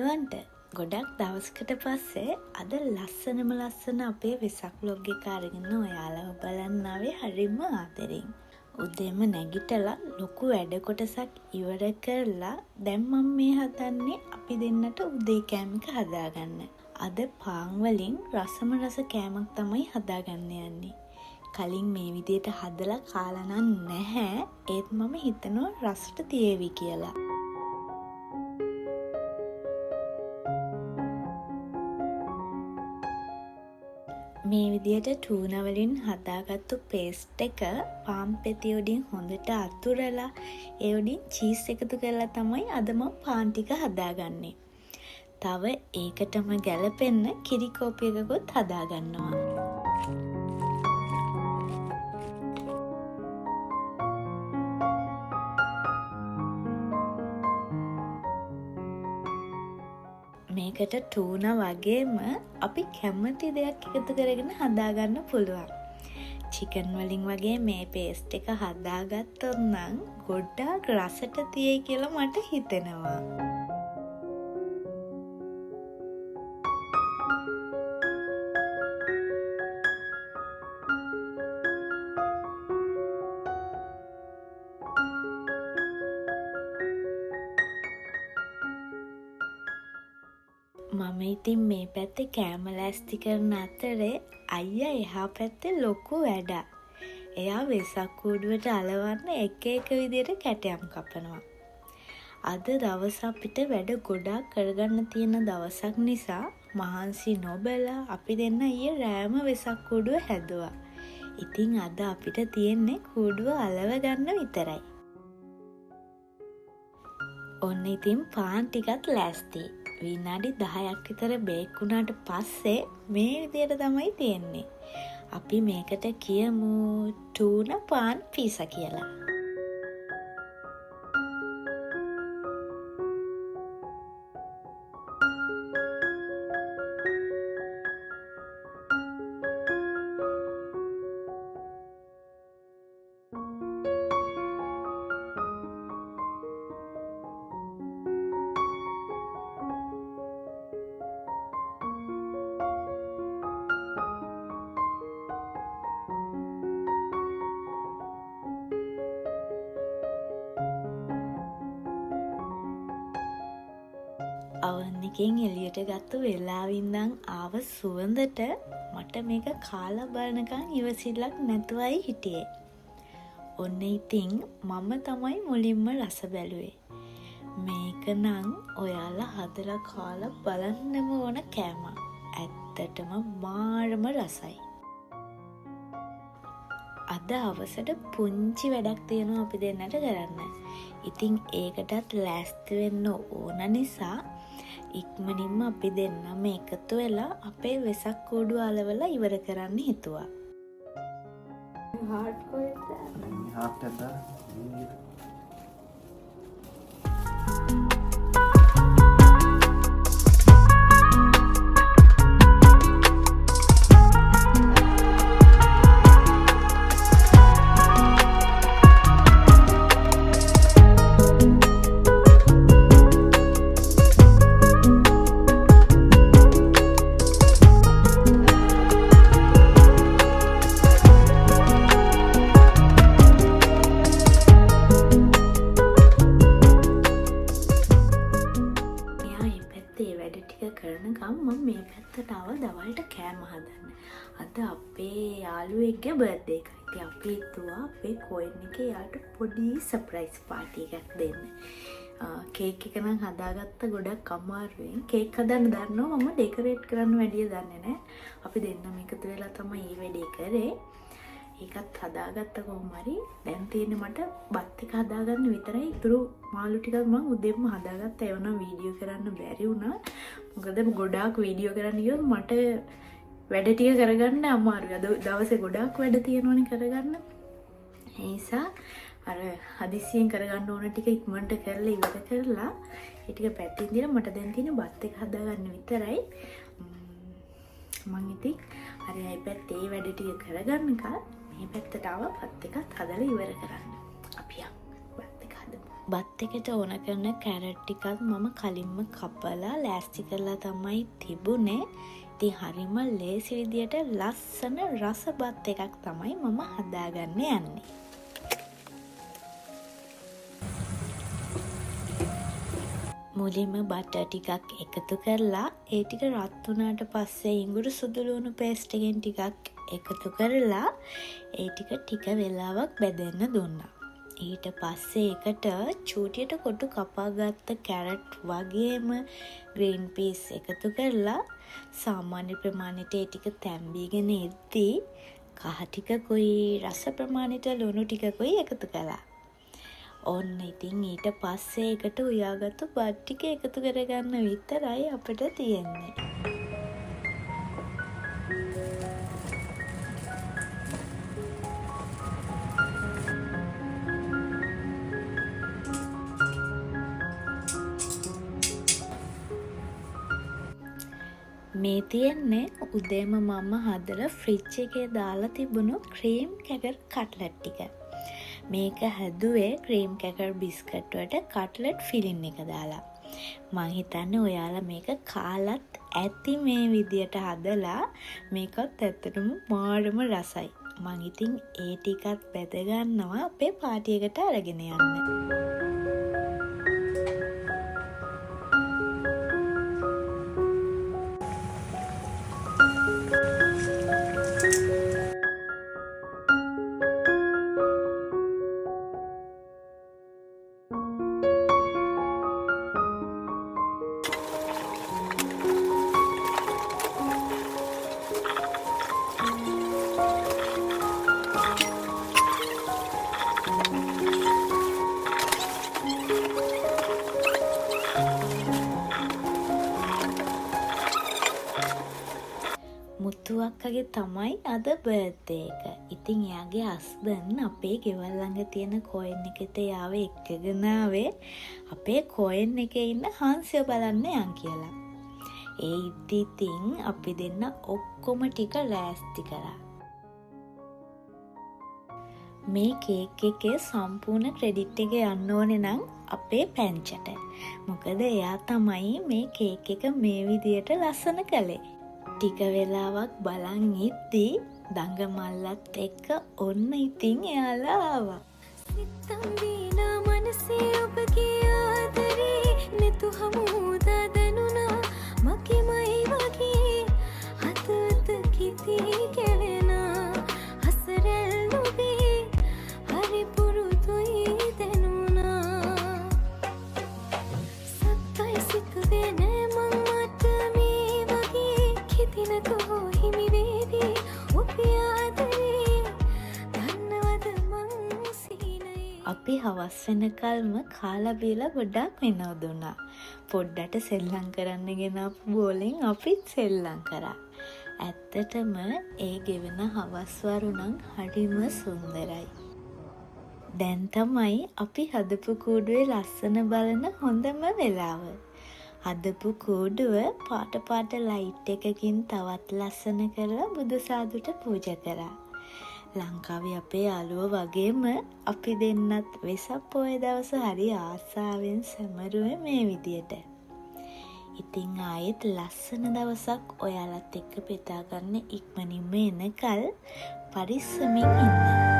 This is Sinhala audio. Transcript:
ඔයාලන්ට ගොඩක් දවසකට පස්සේ අද ලස්සන අපේ වෙසක් vlog එක අරගෙන ඔයාලව බලන්න ආවේ හරිම ආදරෙන්. උදේම නැගිටලා ලොකු වැඩ කොටසක් ඉවර කරලා දැන් මම මේ හදන්නේ අපි දෙන්නට උදේ කෑම එක හදාගන්න. අද පාන් වලින් රසම රස කෑමක් තමයි හදාගන්න යන්නේ. කලින් මේ විදිහට හදලා කාලා නම් නැහැ. ඒත් මම හිතනවා රසට තියේවි කියලා. මේ විදිහට ටූනා වලින් හදාගත්තු පේස්ට් එක පාන් පෙති උඩින් හොඳට අතුරලා ඒ උඩින් චීස් එකතු කරලා තමයි අද මම පාන් ටික හදාගන්නේ. තව ඒකටම ගැලපෙන්න කිරි කෝපි එකකුත් හදාගන්නවා. මේකට ටූනා වගේම අපි කැමති දෙයක් එකතු කරගෙන හදාගන්න පුළුවන්. චිකන් වලින් වගේ මේ පේස්ට් එක හදාගත්තොත් නම් ගොඩාක් රසට තියෙයි කියලා මට හිතෙනවා. මම ඉතින් මේ පැත්තේ කෑම ලෑස්ති කරන අතරේ අයියා එහා පැත්තේ ලොකු වැඩක්. එයා වෙසක් කූඩුවට අලවන්න එක විදිහට කැටයම් කපනවා. අද දවස් අපිට වැඩ ගොඩාක් කරගන්න තියෙන දවසක් නිසා මහන්සි නොබලා අපි දෙන්න ඊයේ රෑම වෙසක් කූඩුව හැදුවා. ඉතින් අද අපිට තියෙන්නේ කූඩුව අලව ගන්න විතරයි. ඔන්න ඉතින් පාන් ටිකත් ලෑස්ති. විනාඩි 10ක් විතර බේක් වුණාට පස්සේ මේ විදියට තමයි තියෙන්නේ. අපි මේකට කියමු ටූනා පාන් පීසා කියලා. අවන් එකෙන් එළියට ගත්ත වෙලාවින්දන් ආව සුවඳට මට මේක කාලා බලනකන් ඉවසිල්ලක් නැතුවයි හිටියේ. ඔන්න ඉතින් මම තමයි මුලින්ම රස බැලුවේ. මේක නම් ඔයාලා හදලා කාලා බලන්නම ඕන කෑමක්. ඇත්තටම මාරම රසයි. අද අවසට පුංචි වැඩක් තියෙනවා අපි දෙන්නට කරන්න. ඉතින් ඒකටත් ලෑස්ති වෙන්න ඕන නිසා ඉක්මනින්ම අපි දෙන්නම එකතු වෙලා අපේ වෙසක් කූඩුව අලවලා ඉවර කරන්න හිතුවා. මේ පැත්තට ආව දවල්ට කෑම හදන්න. අද අපේ යාළුවෙක්ගේ බර්ත්ඩේ එකයි. ඉතින් අපි හිතුවා අපේ කොයින් එකේ යාට පොඩි සර්ප්‍රයිස් පාටි එකක් දෙන්න. කේක් එක නම් හදාගත්ත ගොඩක් අමාරුවෙන්. කේක් හදන්න දන්නවා මම ඩෙකොරේට් කරන්න වැඩිය දන්නේ නැහැ. අපි දෙන්නම එකතු වෙලා තමයි මේ වැඩේ කරේ. ඒකත් හදාගත්ත කොහොම හරි දැන් තියෙන්නේ මට බත් එක හදාගන්න විතරයි. ඉතුරු මාළු ටිකක් මම උදේම හදාගත්තා. ඒව නම් වීඩියෝ කරන්න බැරි වුණා. මොකද ගොඩාක් වීඩියෝ කරන්න ගියොත් මට වැඩ ටික කරගන්න අමාරුයි. අද දවසේ ගොඩාක් වැඩ තියෙනවනේ කරගන්න. ඒ නිසා අර හදිස්සියෙන් කරගන්න ඕන ටික ඉක්මනට කරලා ඉවර කරලා ඒ ටික පැත්තකින් දාලා මට දැන් තියෙන බත් එක හදාගන්න විතරයි. මම ඉතින් අර iPad ඒ වැඩ ටික කරගන්නකල් මේ පැත්තට ආව බත් එකත් හදලා ඉවර කරන්න. අපි යමු බත් එක හදමු. බත් එකට ඕන කරන කැරට් ටිකත් මම කලින්ම කපලා ලෑස්ති කරලා තමයි තිබුණේ. ඉතින් හරිම ලේසි විදියට ලස්සන රස බත් එකක් තමයි මම හදාගන්න යන්නේ. මුලින්ම බටර් ටිකක් එකතු කරලා ඒ ටික රත් වුණාට පස්සේ ඉඟුරු සුදු ලුණු පේස්ට් එකෙන් ටිකක් එකතු කරලා ඒ ටික වෙලාවක් බෙදෙන්න දුන්නා. ඊට පස්සේ එකට චූටියට කොටු කපාගත්ත කැරට් වගේම ග්‍රීන් පීස් එකතු කරලා සාමාන්‍ය ප්‍රමාණයට ඒ ටික තැම්බීගෙන එද්දී කහ ටිකකුයි රස ප්‍රමාණයට ලුණු ටිකකුයි එකතු කළා. ඔන්න ඉතින් ඊට පස්සේ එකට උයාගත්තු බත් ටික එකතු කරගන්න විතරයි අපිට තියෙන්නේ. මේ තියෙන්නේ උදේම මම හදලා ෆ්‍රිජ් එකේ දාලා තිබුණු ක්‍රීම් කැකර් කට්ලට් ටික. මේක හැදුවේ ක්‍රීම් කැකර් බිස්කට් වලට කට්ලට් ෆිලින් එක දාලා. මං හිතන්නේ ඔයාලා මේක කාලත් ඇති මේ විදියට හදලා. මේකත් ඇත්තටම මාරම රසයි. මං ඉතින් ඒ ටිකත් බෙද ගන්නවා අපේ පාටි එකට අරගෙන යන්න. මුතු අක්කගේ තමයි අද බර්ත්ඩේ එක. ඉතින් එයාගේ හස්බන්ඩ් අපේ ගෙවල් ළඟ තියෙන කොයින් එකට යාව එක්කගෙන ආවේ අපේ කොයින් එකේ ඉන්න හංසය බලන්න යන් කියලා. ඒ ඉතින් අපි දෙන්න ඔක්කොම ටික ලෑස්ති කරා. මේ කේක් එකේ සම්පූර්ණ ක්‍රෙඩිට් එක යන්න ඕනේ නම් අපේ පැංචට. මොකද එයා තමයි මේ කේක් එක මේ විදියට ලස්සන කළේ. ටික වෙලාවක් බලන් ඉද්දී දඟ මල්ලත් එක්ක ඔන්න ඉතින් එයාලා ආවා. සිතම් වීනා මනසේ ඔබගේ ආදරේ නෙතු හමුදා දැනුණා මගේමයි වගේ හදවත කිති කෙලෙනා හසරැල් නොබේ හරි පුරුදුයි දැනුණා සත්තයි සිතුවේ නෑ මං මට මේ වගේ කිතිනකෝ හිමි වේදී ඔබේ ආදරේ දන්නවද මං සීනයි. අපි හවස් වෙනකල්ම කාලා බීලා ගොඩක් විනෝදුණා. පොඩ්ඩට සෙල්ලම් කරන්න ගෙනාපු බෝලෙන් අපිත් සෙල්ලම් කරා. ඇත්තටම ඒ ගෙවෙන හවස් වරු නම් හරිම සුන්දරයි. දැන් තමයි අපි හදපු කූඩුවේ ලස්සන බලන හොඳම වෙලාව. හදපු කූඩුව පාට පාට ලයිට් එකකින් තවත් ලස්සන කරලා බුදුසාදුට පූජා කරා. ලංකාවේ අපේ යාළුවෝ වගේම අපි දෙන්නත් වෙසක් පොය දවස හරි ආසාවෙන් සැමරුවේ මේ විදියට. ඉතින් ආයෙත් ලස්සන දවසක් ඔයාලත් එක්ක පෙතා ගන්න ඉක්මනින්ම එනකල් පරිස්සමින් ඉන්න.